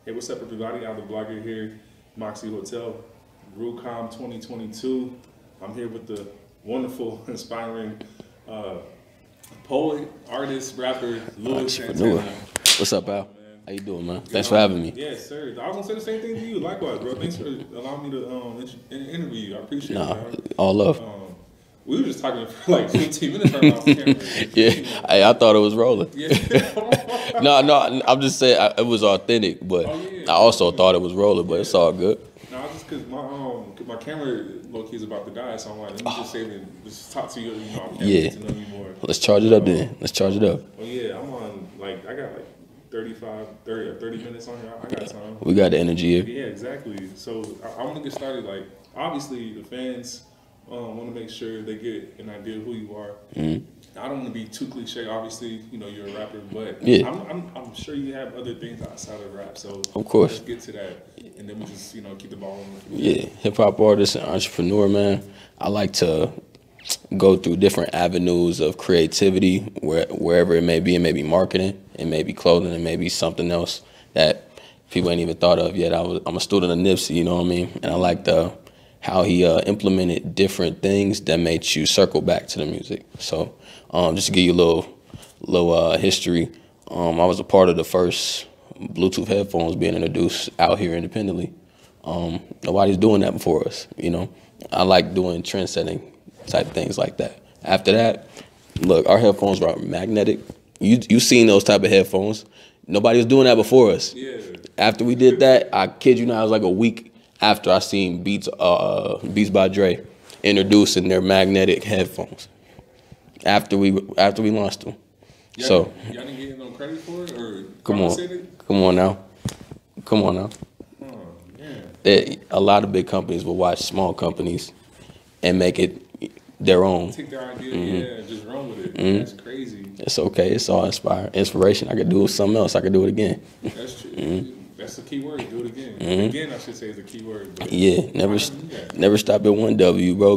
Hey, what's up, everybody? Al the Blogger here, Moxie Hotel, RuCom 2022. I'm here with the wonderful, inspiring poet, artist, rapper, Louis Santana. What's up, Al? How you doing, man? Thanks for having me. Yes, sir. I was gonna say the same thing to you. Likewise, bro. Thanks for allowing me to interview you. I appreciate it, man. All love. We were just talking for like 15 minutes right off camera. Yeah, hey, I thought it was rolling. Yeah. No, I'm just saying it was authentic, but I also thought it was rolling, but it's all good. No, just because my camera low key is about to die, so I'm like, let me just save it, just talk to you, off camera, get to know you more. Let's charge it up then. Let's charge it up. Well, yeah, I'm on, like, I got like 30 minutes on here. I got time. We got the energy here. Yeah, exactly. So I want to get started. Like, obviously, the fans want to make sure they get an idea of who you are. I don't want to be too cliche. Obviously, you're a rapper, but yeah. I'm sure you have other things outside of rap. So of course, let's get to that, and then we just keep the ball on. Yeah, hip hop artist and entrepreneur, man. I like to go through different avenues of creativity, wherever it may be. It may be marketing, it may be clothing, it may be something else that people ain't even thought of yet. I'm a student of Nipsey, you know what I mean, and I like how he implemented different things that made you circle back to the music. So just to give you a little history, I was a part of the first Bluetooth headphones being introduced out here independently. Nobody's doing that before us, I like doing trend-setting type things like that. After that, look, our headphones were magnetic. You seen those type of headphones. Nobody was doing that before us. Yeah. After we did that, I kid you not, it was like a week after I seen Beats by Dre introducing their magnetic headphones. After we launched them. So y'all didn't get no credit for it, or come on now. Oh, man. A lot of big companies will watch small companies and make it their own. Take their idea, just run with it. That's crazy. It's okay. It's all inspiration. I could do something else. I could do it again. That's true. That's the key word. Do it again. Again, I should say, is the key word. But yeah. Never stop at one W, bro.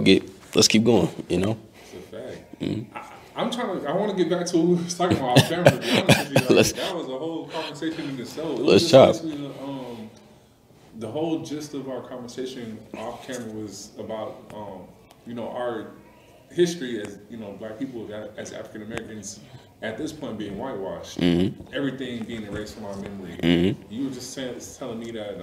Let's keep going. It's a fact. I want to get back to what we was talking about off camera. To be honest with you, that was a whole conversation in itself. Let's chop. The whole gist of our conversation off camera was about our history as Black people, as African Americans, at this point being whitewashed, everything being erased from our memory. You were just telling me that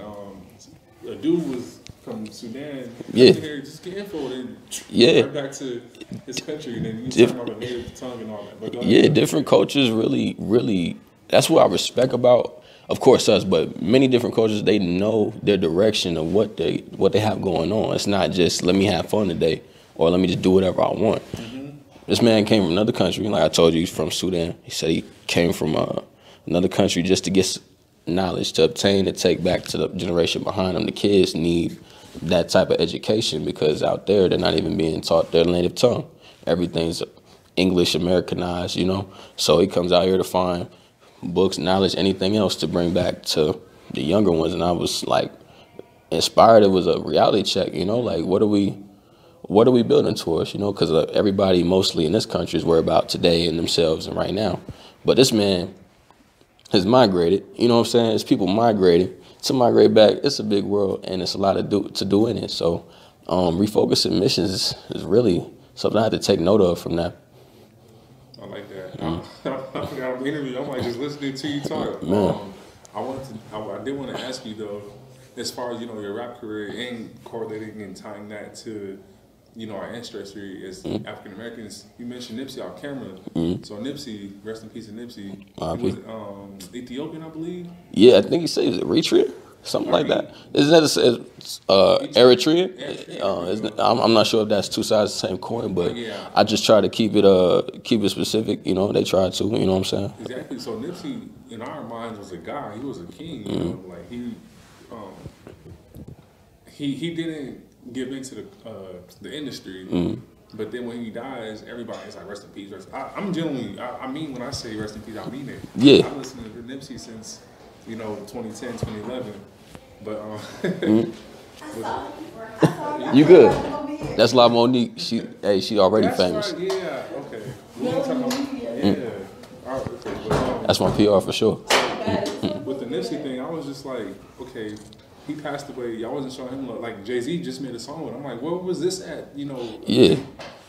a dude was from Sudan, here just get info and right back to his country, and then you talking about the native tongue and all that. But different cultures really. That's what I respect about, of course, us, but many different cultures, they know their direction of what they have going on. It's not just let me have fun today or let me just do whatever I want. This man came from another country. Like I told you, he's from Sudan. He said he came from another country just to get knowledge to obtain and take back to the generation behind him. The kids need that type of education because out there, they're not even being taught their native tongue. Everything's English Americanized, So he comes out here to find books, knowledge, anything else to bring back to the younger ones. And I was like inspired. It was a reality check, like what are we building towards, because everybody mostly in this country is worried about today and themselves and right now. But this man has migrated, what I'm saying? It's people migrating. To migrate back, it's a big world and it's a lot to do in it. So refocusing missions is really something I had to take note of from that. I like that. I got an interview. I'm like just listening to you talk. I did want to ask you though, as far as your rap career and correlating and tying that to our ancestry as African Americans. You mentioned Nipsey off camera. So Nipsey, rest in peace to Nipsey. He was Ethiopian, I believe. Yeah, I think he said it was Eritrea, something like that. Isn't that Eritrea? I'm not sure if that's two sides of the same coin, but I just try to keep it specific. They try to. You know what I'm saying? Exactly. So Nipsey, in our minds, was a guy. He was a king. Like he didn't give into the industry, but then when he dies, everybody's like, rest in peace. I'm genuinely, I mean, when I say rest in peace, I mean it. Yeah. I've listened to Nipsey since 2010, 2011, but you good? That's La Monique. She already famous. Right, yeah. Okay. Yeah. All right, okay. That's my PR for sure. With the Nipsey thing, I was just like, okay, he passed away. Y'all wasn't showing him love. Like Jay-Z just made a song with him. I'm like, where was this at? You know, Yeah.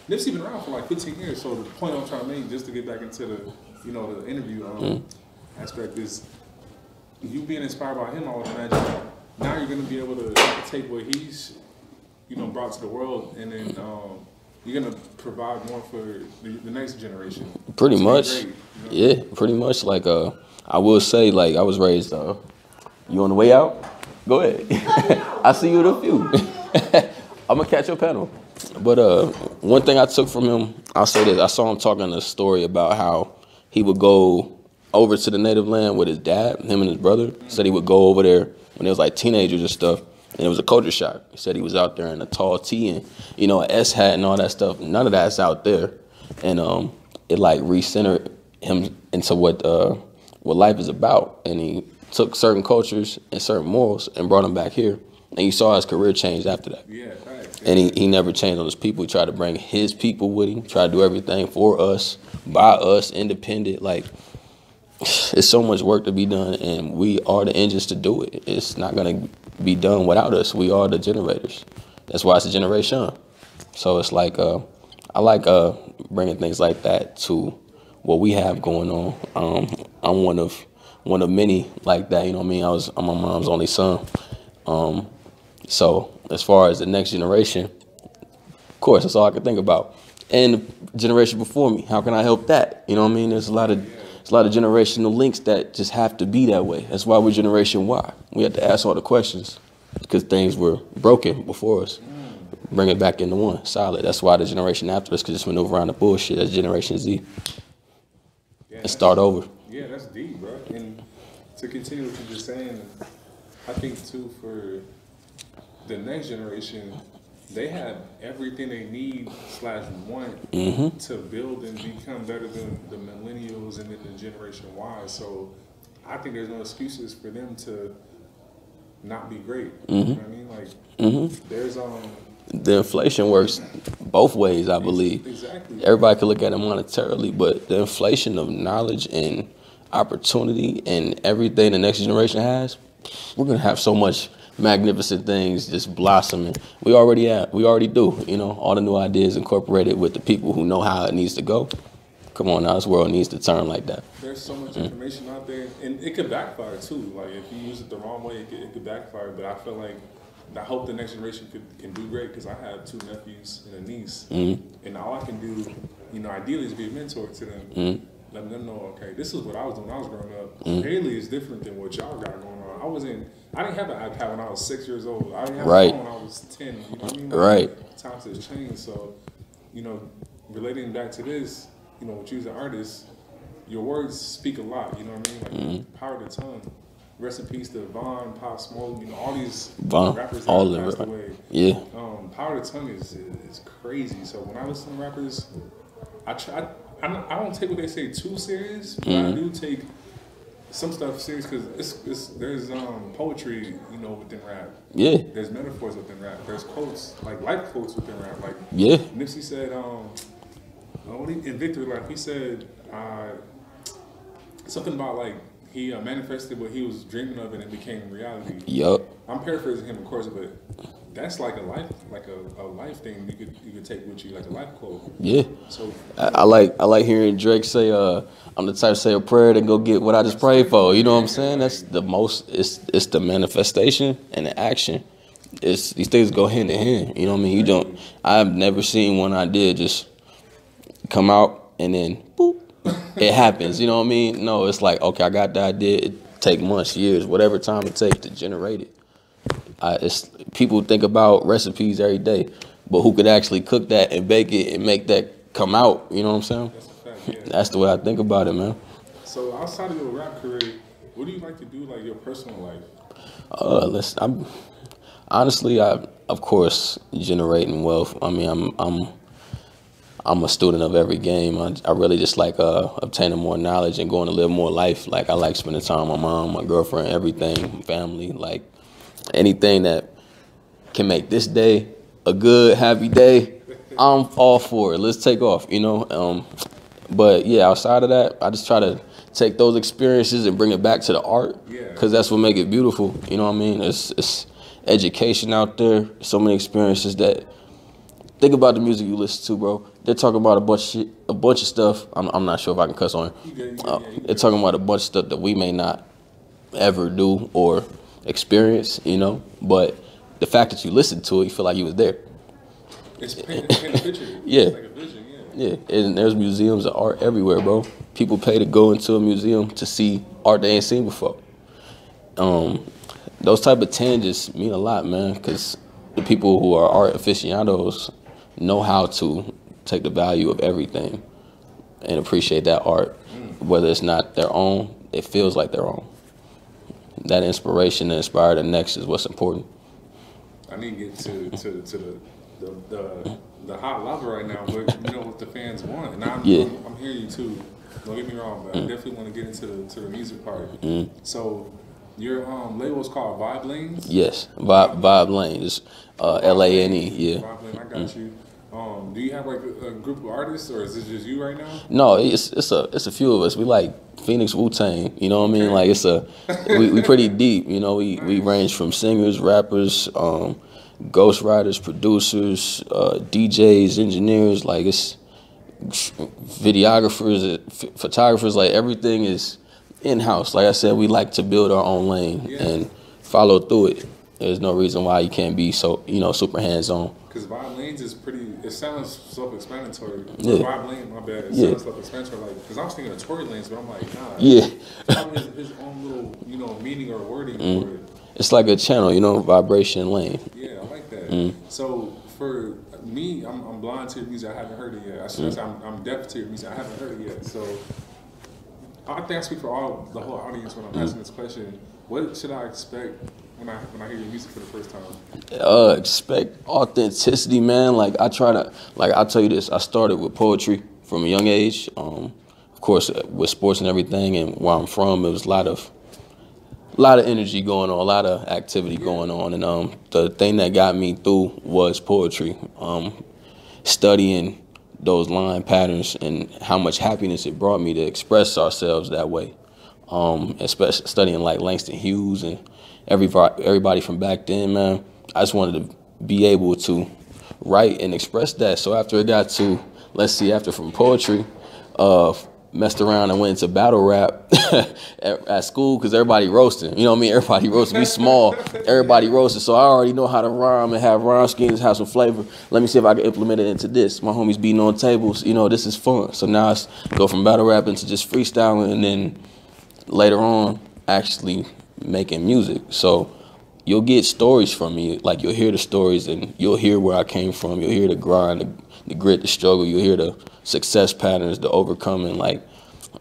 Nipsey been around for like 15 years. So the point I'm trying to make, just to get back into the, you know, the interview aspect is, you being inspired by him, I would imagine now you're gonna be able to take what he's, you know, brought to the world, and then you're gonna provide more for the next generation. Pretty much. Great, you know? Yeah, pretty much. Like I will say, like I was raised. You on the way out? Go ahead. I see you in a few. I'm gonna catch your panel. But one thing I took from him, I'll say this: I saw him talking a story about how he would go over to the native land with his dad, him and his brother. Said he would go over there when they was like teenagers and stuff, and it was a culture shock. He said he was out there in a tall tee and, you know, an S hat and all that stuff. None of that's out there, and it like recentered him into what life is about, and he took certain cultures and certain morals and brought them back here, and you saw his career change after that. Yeah, thanks. And he never changed on his people. He tried to bring his people with him, tried to do everything for us, by us, independent. Like, it's so much work to be done, and we are the engines to do it. It's not going to be done without us. We are the generators. That's why it's a generation. So it's like, I like bringing things like that to what we have going on. I'm one of many like that, you know what I mean? I'm my mom's only son. So as far as the next generation, of course, that's all I can think about. And the generation before me, how can I help that? You know what I mean? There's a lot of generational links that just have to be that way. That's why we're Generation Y. We have to ask all the questions because things were broken before us. Bring it back into one, solid. That's why the generation after us could just maneuver around the bullshit. That's Generation Z. Yeah, and start over. Yeah, that's deep, bro. And to continue what you're just saying, I think too for the next generation, they have everything they need / want to build and become better than the millennials and then the Generation Y. So I think there's no excuses for them to not be great. You know what I mean? Like there's The inflation works both ways, I believe. Exactly. Everybody can look at it monetarily, but the inflation of knowledge and opportunity and everything the next generation has, we're gonna have so much magnificent things just blossoming. We already do, you know, all the new ideas incorporated with the people who know how it needs to go. Come on now, this world needs to turn like that. There's so much information out there, and it could backfire too. Like if you use it the wrong way, it could backfire. But I feel like I hope the next generation can do great because I have 2 nephews and a niece, and all I can do, you know, ideally is be a mentor to them. Letting them know, okay, this is what I was doing when I was growing up. Haley is different than what y'all got going on. I didn't have an iPad when I was 6 years old. I didn't have a phone when I was 10. You know what I mean? Right. Times has changed. So, you know, relating back to this, you know, with you as an artist, your words speak a lot. You know what I mean? Like power of the tongue. Rest in peace to Von, Pop Smoke. You know, all these rappers that all passed of it. away. Yeah. Power of the tongue is crazy. So when I listen to rappers, I don't take what they say too serious, but I do take some stuff serious because there's poetry, you know, within rap. Yeah. There's metaphors within rap. There's quotes, like life quotes within rap. Like Nipsey said, in Victory Lap, he said something about like he manifested what he was dreaming of and it became reality. Yup. I'm paraphrasing him, of course, but that's like a life thing you could take with you, like a life quote. Yeah. So I like hearing Drake say, "I'm the type to say a prayer and go get what I just prayed for." You know what I'm saying? That's the most. It's the manifestation and the action. These things go hand in hand. You know what I mean? You don't. I've never seen one idea just come out and then boop, it happens. You know what I mean? No, it's like, okay, I got the idea. It take months, years, whatever time it takes to generate it. People think about recipes every day, but who could actually cook that and bake it and make that come out? You know what I'm saying? That's a fact, yeah. That's the way I think about it, man. So outside of your rap career, what do you like to do, like your personal life? Honestly, of course, generating wealth. I mean, I'm a student of every game. I really just like obtaining more knowledge and going to live more life. Like I like spending time with my mom, my girlfriend, everything, family, like anything that can make this day a good, happy day. I'm all for it. Let's take off, you know. But yeah, outside of that, I just try to take those experiences and bring it back to the art. Yeah. Because that's what make it beautiful. You know what I mean? It's education out there. So many experiences that. Think about the music you listen to, bro. They're talking about a bunch of stuff. I'm not sure if I can cuss on it. They're talking about a bunch of stuff that we may not ever do or experience, you know. But the fact that you listen to it, you feel like you was there. It's paint a picture. Yeah. It's like a vision, yeah. Yeah, and there's museums of art everywhere, bro. People pay to go into a museum to see art they ain't seen before. Those type of tangents mean a lot, man, because the people who are art aficionados know how to take the value of everything and appreciate that art, whether it's not their own, it feels like their own. That inspiration to inspire the next is what's important. I need to get to the hot lava right now, but you know what the fans want, and I'm hearing you too. Don't get me wrong, but I definitely want to get into the music part. So your label is called Vibe Lanes. Yes, Vibe Lanes, LANE. Yeah. Vibe Lane, I got you. Do you have like a group of artists, or is it just you right now? No, it's a few of us. We like Phoenix Wu-Tang, you know what I mean? Like we pretty deep, you know. We range from singers, rappers, ghostwriters, producers, DJs, engineers. Like it's videographers, photographers. Like everything is in-house. Like I said, we like to build our own lane and follow through it. There's no reason why you can't be so, you know, super hands-on. Because Vibe Lanes is pretty, it sounds self-explanatory. Yeah. Vibe Lane, my bad, it sounds self-explanatory. Like, because I was thinking of Tory Lanes, but I'm like, nah. Yeah. Probably his own little, you know, meaning or wording for it. It's like a channel, you know, vibration lane. Yeah, I like that. So for me, I'm blind to your music. I haven't heard it yet. I should say I'm deaf to your music. I haven't heard it yet. So I think I speak for the whole audience when I'm asking this question. What should I expect when I hear your music for the first time? Expect authenticity, man. Like I'll tell you this. I started with poetry from a young age. Of course, with sports and everything, and where I'm from, it was a lot of energy going on, a lot of activity going on, and the thing that got me through was poetry. Studying those line patterns and how much happiness it brought me to express ourselves that way. Especially studying like Langston Hughes and everybody from back then, man. I just wanted to be able to write and express that. So after it got to, from poetry, messed around and went into battle rap at school because everybody roasting. You know what I mean? Everybody roasting. We small. Everybody roasting. So I already know how to rhyme and have rhyme schemes, have some flavor. Let me see if I can implement it into this. My homies beating on tables. You know, this is fun. So now it's go from battle rapping to just freestyling, and then later on actually making music. So you'll get stories from me. Like you'll hear the stories and you'll hear where I came from. You'll hear the grind, the grit, the struggle. You'll hear the success patterns, the overcoming. Like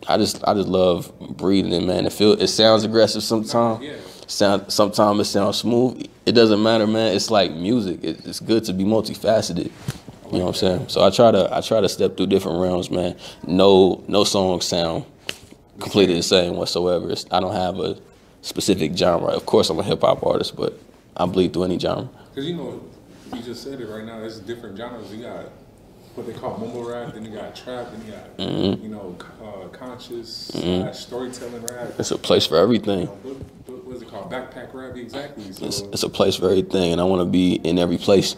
I just love breathing it, man. It sounds aggressive sometimes. Sometimes it sounds smooth. It doesn't matter, man. It's like music. It's good to be multifaceted. You know what I'm saying? So I try to step through different realms, man. No songs sound completely the same whatsoever. I don't have a specific genre. Of course, I'm a hip hop artist, but I bleed through any genre. Because you know, you just said it right now. There's different genres. You got what they call mumble rap, then you got trap, then you got you know, conscious storytelling rap. It's a place for everything. You know, what is it called? Backpack rap, exactly. So it's a place for everything, and I want to be in every place.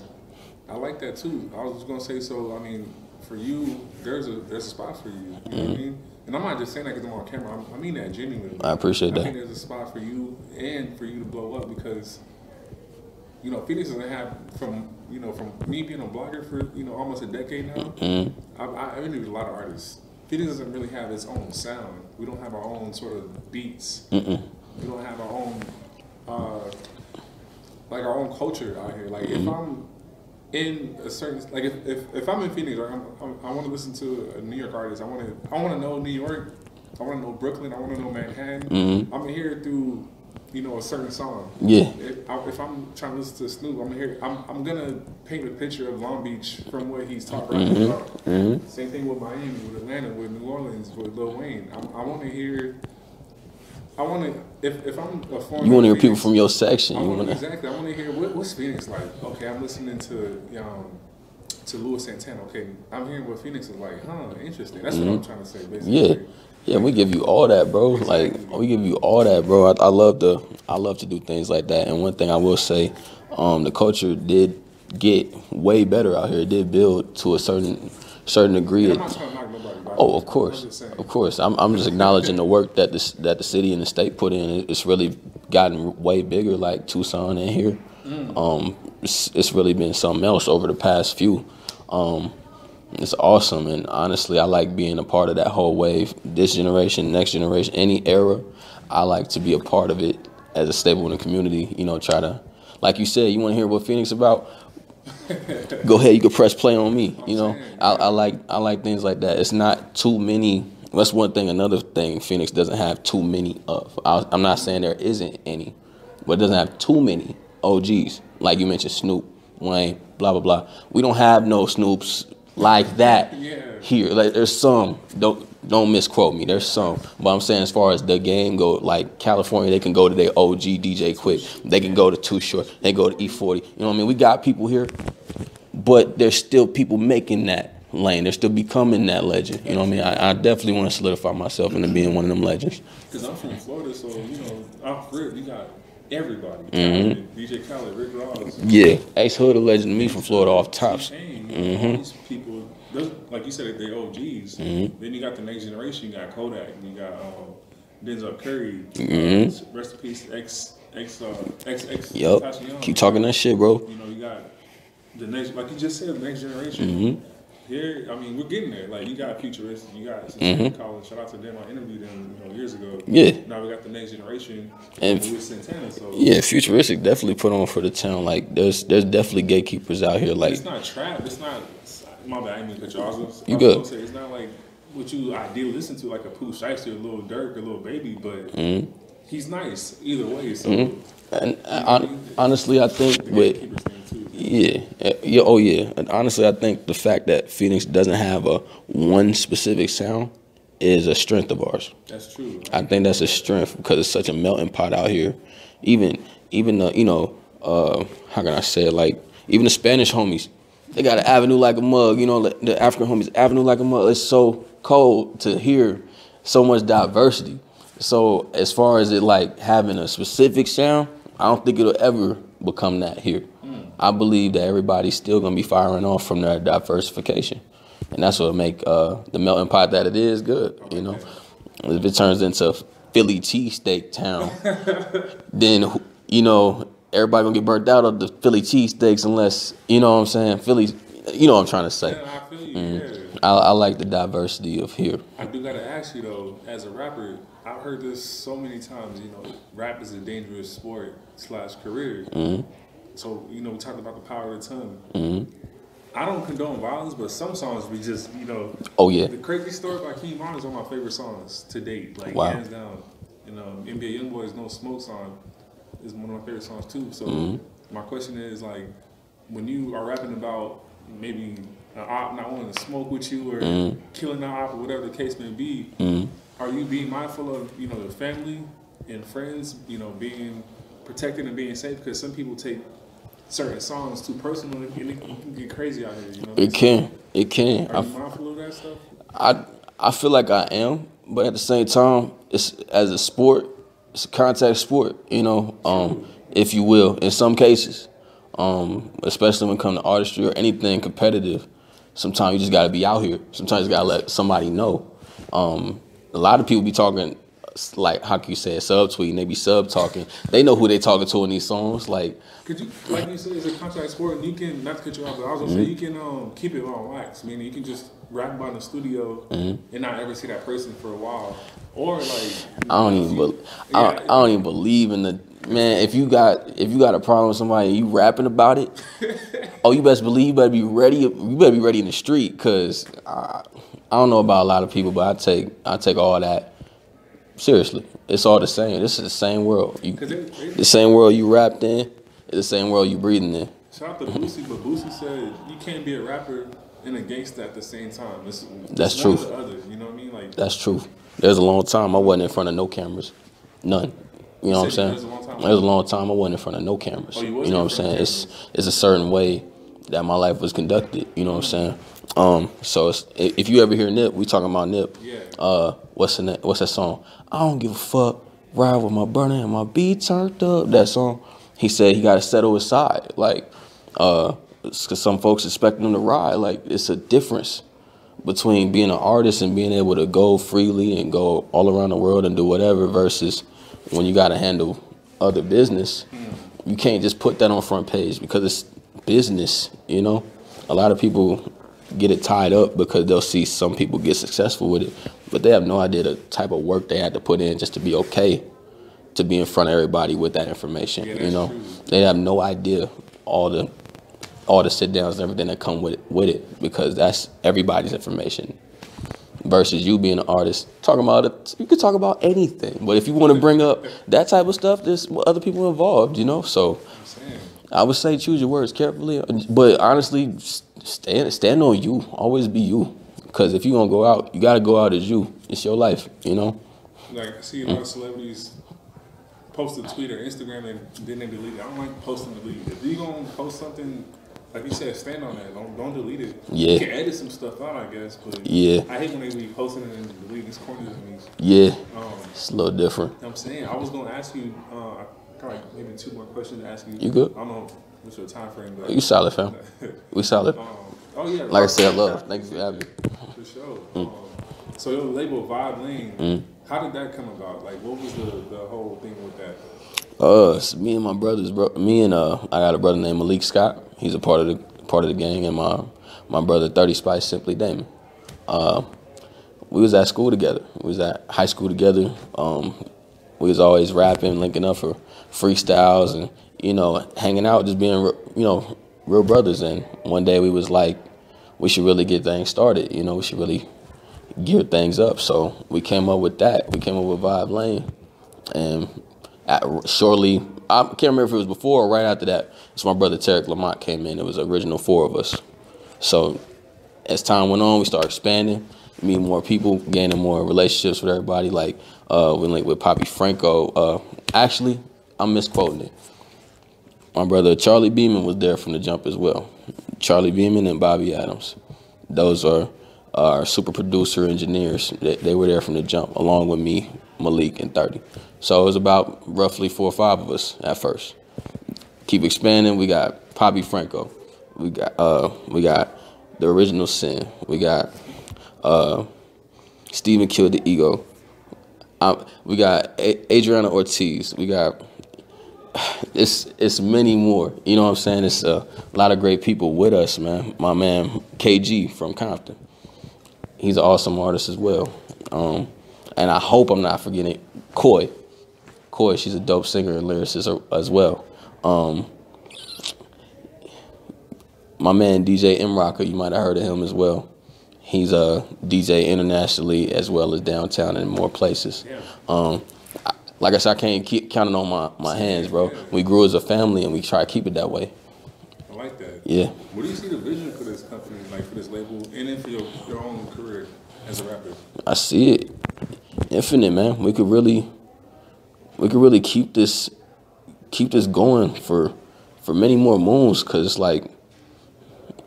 I like that too. I was just gonna say, so I mean, for you, there's a spot for you. You know what I mean? And I'm not just saying that because I'm on camera. I mean that genuinely. I appreciate that. I think there's a spot for you and for you to blow up because, you know, Phoenix doesn't have from me being a blogger for, you know, almost a decade now. I interviewed a lot of artists. Phoenix doesn't really have its own sound. We don't have our own sort of beats. We don't have our own like our own culture out here. Like if I'm in a certain, like if I'm in Phoenix, like I want to listen to a New York artist. I want to know New York. I want to know Brooklyn. I want to know Manhattan. I'm gonna hear it through, you know, a certain song. Yeah. If I'm trying to listen to Snoop, I'm gonna paint a picture of Long Beach from what he's talking about. Same thing with Miami, with Atlanta, with New Orleans, with Lil Wayne. I want to hear. If I'm a foreigner, you want to hear people from your section. Exactly. I want to hear what's Phoenix like. Okay, I'm listening to Santana. Okay, I'm hearing what Phoenix is like. Huh, interesting. That's what I'm trying to say, basically. Yeah, we give you all that, bro. Like we give you all that, bro. I love to do things like that. And one thing I will say, the culture did get way better out here. It did build to a certain degree. I'm not trying to knock nobody. Oh, of course, of course. I'm just acknowledging the work that the city and the state put in. It's really gotten way bigger. Like Tucson in here, it's really been something else over the past few. It's awesome, and honestly, I like being a part of that whole wave. This generation, next generation, any era, I like to be a part of it as a staple in the community. You know, try to, like you said, you want to hear what Phoenix about? Go ahead, you can press play on me. You know, I like things like that. It's not too many. That's one thing. Another thing, Phoenix doesn't have too many of. I'm not saying there isn't any, but it doesn't have too many OGs. Like you mentioned, Snoop, Wayne, blah blah blah. We don't have no Snoops like that here. Like there's some. Don't misquote me. There's some. But I'm saying as far as the game go, like California, they can go to their OG DJ Quick. They can go to Too Short. They go to E40. You know what I mean? We got people here, but there's still people making that lane. They're still becoming that legend. You know what I mean? I definitely want to solidify myself into being one of them legends. Because I'm from Florida, so, you know, off rip, you got everybody. DJ Khaled, Rick Ross. Yeah. Ace Hood, a legend to me from Florida off tops. These people, like you said, they're OGs. Then you got the next generation. You got Kodak. You got Denzel Curry. Rest in peace, X. Yup. Keep talking that shit, bro. You know, you got the next, like you just said, the next generation. Here, I mean, we're getting there. Like, you got Futuristic, you got Santana Collins. Shout out to them. I interviewed them, you know, years ago. Yeah. Now we got the next generation and with Santana. So yeah, Futuristic definitely put on for the town. Like, there's definitely gatekeepers out here. Like, it's not trap. It's not. My bad. I didn't mean to cut you off. You good? Say, it's not like what you ideally listen to, like a Pooh Shiesty, a Little Dirk, a Little Baby, but he's nice either way. So, honestly, I think with. Yeah. And honestly, I think the fact that Phoenix doesn't have a one specific sound is a strength of ours. That's true. I think that's a strength because it's such a melting pot out here. Even the, you know, how can I say it? Like, even the Spanish homies, they got an avenue like a mug. You know, the African homies, avenue like a mug. It's so cold to hear so much diversity. So as far as it like having a specific sound, I don't think it'll ever become that here. I believe that everybody's still gonna be firing off from their diversification, and that's what make the melting pot that it is good. You know, if it turns into Philly cheesesteak town, then you know everybody gonna get burnt out of the Philly cheesesteaks unless you know what I'm saying. Philly, you know what I'm trying to say. Yeah, I feel you. Yeah. I like the diversity of here. I do gotta ask you though, as a rapper, I've heard this so many times. You know, rap is a dangerous sport / career. So, you know, we talked about the power of the tongue. I don't condone violence, but some songs we just, you know. Oh, yeah. The Crazy Story by King Von is one of my favorite songs to date. Like, hands down. You know, NBA Youngboy's No Smoke song is one of my favorite songs, too. So, my question is, like, when you are rapping about maybe an op not wanting to smoke with you or killing an op or whatever the case may be, are you being mindful of, you know, the family and friends, you know, being protected and being safe? Because some people take certain songs too personal and it can get crazy out here. You know it can. Are you mindful of that stuff? I feel like I am, but at the same time, it's as a sport, it's a contact sport. You know, if you will, in some cases, especially when it comes to artistry or anything competitive. Sometimes you just got to be out here. Sometimes you got to let somebody know. A lot of people be talking. Like, how can you say it, subtweeting, they be sub-talking. They know who they talking to in these songs. Like, could you, like you said, it's a contact sport, and you can, not to cut you off, but I was going to say, you can keep it on wax. Meaning you can just rap about in the studio and not ever see that person for a while. Or, like... I don't even believe in the... Man, if you got a problem with somebody and you rapping about it, you best believe you better be ready. You better be ready in the street, because I don't know about a lot of people, but I take all that. Seriously, it's all the same. This is the same world. The same world you rapped in, is the same world you breathing in. Shout out to Boosie, but Boosie said you can't be a rapper and a gangster at the same time. That's true. One or the other, you know what I mean? Like, that's true. There's a long time I wasn't in front of no cameras, none. You know what I'm saying? There's a long time I wasn't in front of no cameras. You know what I'm saying? It's a certain way that my life was conducted. You know what I'm saying? So if you ever hear Nip, we talking about Nip. Yeah. What's that song? I don't give a fuck. Ride with my brother and my beat turned up. That song. He said he got to settle his side. Like, because some folks expect him to ride. Like, it's a difference between being an artist and being able to go freely and go all around the world and do whatever versus when you got to handle other business. You can't just put that on front page because it's business, you know? A lot of people get it tied up because they'll see some people get successful with it, but they have no idea the type of work they had to put in just to be okay to be in front of everybody with that information, you know? True. They have no idea all the sit downs and everything that come with it because that's everybody's information. Versus you being an artist, talking about it, you could talk about anything. But if you want to bring up that type of stuff, there's other people involved, you know? So I would say choose your words carefully. But honestly, stand on you. Always be you. Because if you're going to go out, you got to go out as you. It's your life, you know? Like, I see a lot of celebrities post a tweet or Instagram and then they delete it. I don't like posting and delete. If you're going to post something, like you said, stand on that. Don't delete it. Yeah. You can edit some stuff out, I guess, but yeah. I hate when they be posting it and deleting. It's corny to me. Yeah. It's a little different. You know what I'm saying? I was going to ask you, probably maybe 2 more questions to ask you. You good? I don't know what's your time frame, but you solid, fam. We solid. Oh yeah. Like I said, love. Thank you for having me. For sure. So your label Vibe Lane, how did that come about? Like, what was the whole thing with that? It's me and my brothers, bro. I got a brother named Malik Scott. He's a part of the gang, and my brother 30 Spice, Simply Damon. We was at school together. We was at high school together. We was always rapping, linking up for freestyles, and you know, hanging out, just being real brothers. And one day we was like, we should really get things started. You know, we should really gear things up. So we came up with that. We came up with Vibe Lane, and shortly, I can't remember if it was before or right after that, it's my brother Tarek Lamont came in. It was the original 4 of us. So as time went on, we started expanding, meeting more people, gaining more relationships with everybody. Like we linked with Poppy Franco. Actually, I'm misquoting it. My brother Charlie Beeman was there from the jump as well. Charlie Beeman and Bobby Adams. Those are our super producer engineers. They were there from the jump, along with me, Malik, and 30. So it was about roughly 4 or 5 of us at first. Keep expanding. We got Poppy Franco. We got the original Sin. We got Stephen Killed the Ego. We got Adriana Ortiz. We got it's many more. You know what I'm saying? It's a lot of great people with us, man. My man KG from Compton. He's an awesome artist as well. And I hope I'm not forgetting Koi. Koi, she's a dope singer and lyricist as well. My man DJ M Rocker, you might have heard of him as well. He's a DJ internationally as well as downtown and more places. Like I said, I can't keep counting on my hands, bro. We grew as a family and we try to keep it that way. I like that. Yeah. What do you see the vision for this company, like for this label, and then for your own career as a rapper? I see it infinite, man. We could really keep this going for many more moons. Cause it's like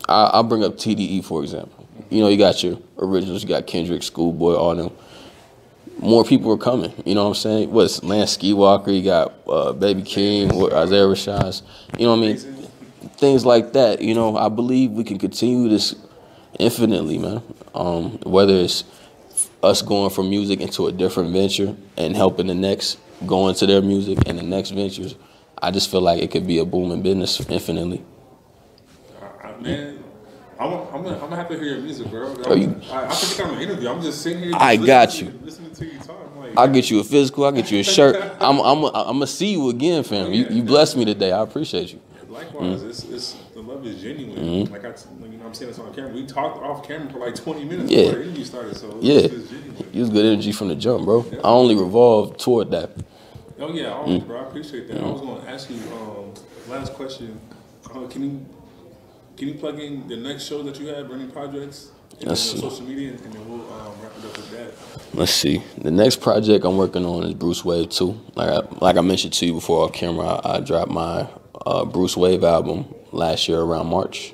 I'll bring up TDE for example. You know, you got your originals, you got Kendrick, Schoolboy, all them. More people are coming. You know what I'm saying? What's Lance Skywalker? You got Baby King, Isaiah Rashad. You know what I mean? Things like that. You know, I believe we can continue this infinitely, man. Whether it's us going from music into a different venture and helping the next go into their music and the next ventures, I just feel like it could be a booming business infinitely. Man, I'm gonna have to hear your music, bro. I think I'm an interview. I'm just sitting here. Listening to you talk. Like, I'll get you a physical. I'll get you a shirt. I'm gonna see you again, fam. You blessed me today. I appreciate you. Likewise, it's the love is genuine. Like I'm saying this on camera. We talked off camera for like 20 minutes before the interview started. So it's genuine. You was good energy from the jump, bro. I only revolved toward that. Oh yeah, always, bro. I appreciate that. I was gonna ask you last question. Can you plug in the next show that you have, running projects, and then social media, and then we'll wrap it up with that? Let's see. The next project I'm working on is Bruce Wave 2. Like I mentioned to you before off camera, I dropped my Bruce Wave album last year around March.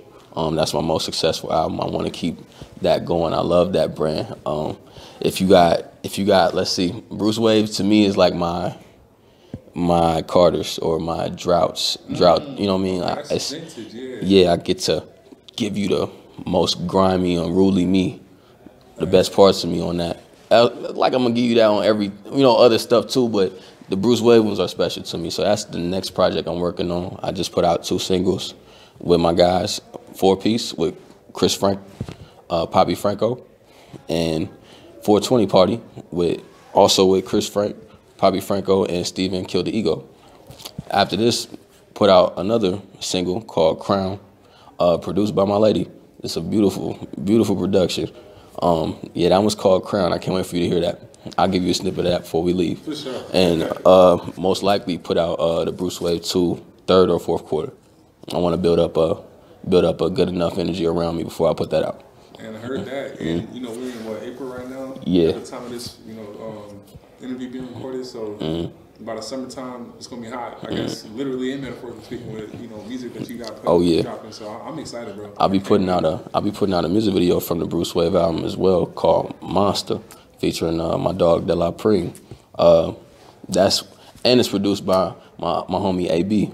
That's my most successful album. I want to keep that going. I love that brand. If you got, let's see, Bruce Wave to me is like my Carters or my drought. You know what I mean? That's vintage, Yeah, I get to give you the most grimy, unruly me, the best parts of me on that. Like I'm gonna give you that on every, other stuff too, but the Bruce Wayne ones are special to me. So that's the next project I'm working on. I just put out 2 singles with my guys, 4-piece with Chris Frank, Poppy Franco, and 420 Party with Chris Frank, Poppy Franco, and Steven Kill the Ego. After this, put out another single called Crown, produced by my lady. It's a beautiful, beautiful production. Yeah, that one's called Crown. I can't wait for you to hear that. I'll give you a snippet of that before we leave. For sure. And most likely put out the Bruce Wave 2 third or fourth quarter. I want to build up a good enough energy around me before I put that out. And I heard that, and we're in April right now. Yeah. At the time of this, interview being recorded, so by the summertime it's gonna be hot. I guess literally and metaphorically speaking, with music that you got dropping. So I'm excited, bro. I'll be putting out a music video from the Bruce Wave album as well called Monster, featuring my dog De La Prime. It's produced by my homie AB.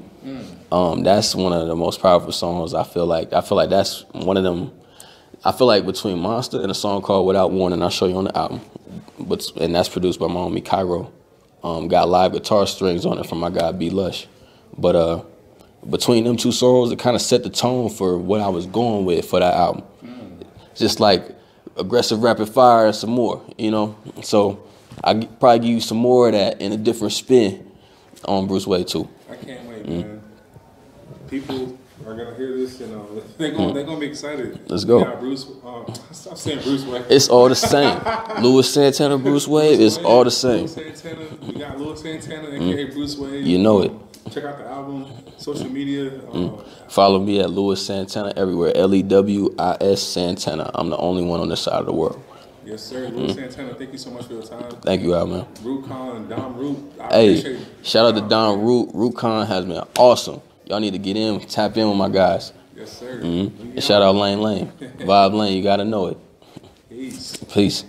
That's one of the most powerful songs. I feel like that's one of them. I feel like between Monster and a song called Without Warning, I'll show you on the album. And that's produced by my homie Cairo. Got live guitar strings on it from my guy B Lush. But between them 2 songs, it kind of set the tone for what I was going with for that album. Just like aggressive rapid fire and some more, So I probably give you some more of that in a different spin on Bruce Wayne 2. I can't wait, man. People are gonna hear this, they're gonna be excited. Let's go. Yeah, Bruce. Stop saying Bruce Wave. It's all the same. Louis Santana, Bruce Wave, it's all the same. Louis Santana, we got Louis Santana, aka Bruce Wave. You know it. Check out the album, social media. Follow me at Louis Santana everywhere. LEWIS Santana. I'm the only one on this side of the world. Yes, sir. Louis Santana, thank you so much for your time. Thank you, Al, man. Root Con and Dom Root. I appreciate it. Shout out to Don Root. Root Con has been awesome. Y'all need to get in, tap in with my guys. Yes, sir. And shout out Lane. Vibe Lane, you gotta know it. Peace. Peace.